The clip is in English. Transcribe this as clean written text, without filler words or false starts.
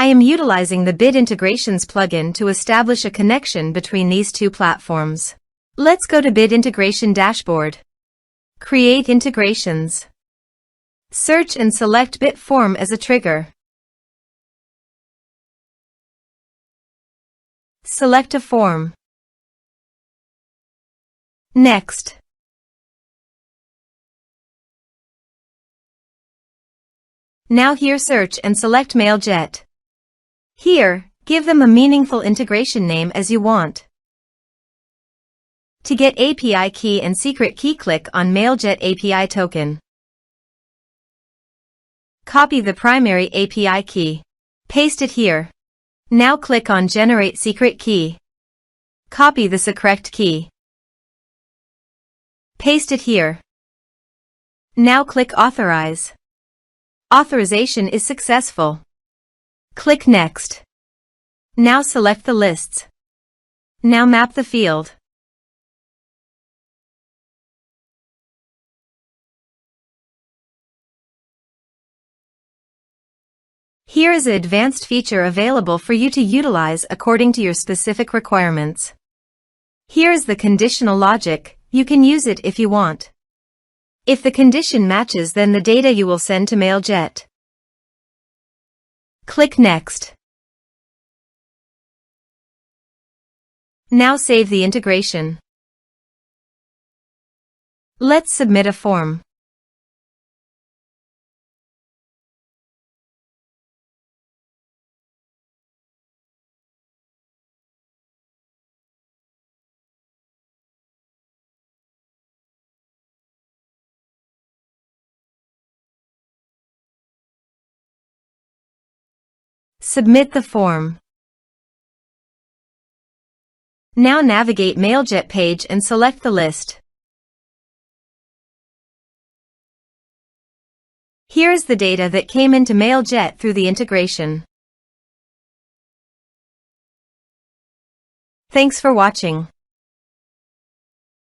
I am utilizing the Bid Integrations plugin to establish a connection between these two platforms. Let's go to Bid Integration Dashboard. Create integrations. Search and select Bid Form as a trigger. Select a form. Next. Now here search and select Mailjet. Here, give them a meaningful integration name as you want. To get API key and secret key, click on Mailjet API token. Copy the primary API key. Paste it here. Now click on Generate Secret Key. Copy the secret key. Paste it here. Now click Authorize. Authorization is successful. Click Next. Now select the lists. Now map the field. Here is an advanced feature available for you to utilize according to your specific requirements. Here is the conditional logic. You can use it if you want. If the condition matches, then the data you will send to Mailjet. Click Next. Now save the integration. Let's submit a form. Submit the form. Now navigate Mailjet page and select the list. Here is the data that came into Mailjet through the integration. Thanks for watching.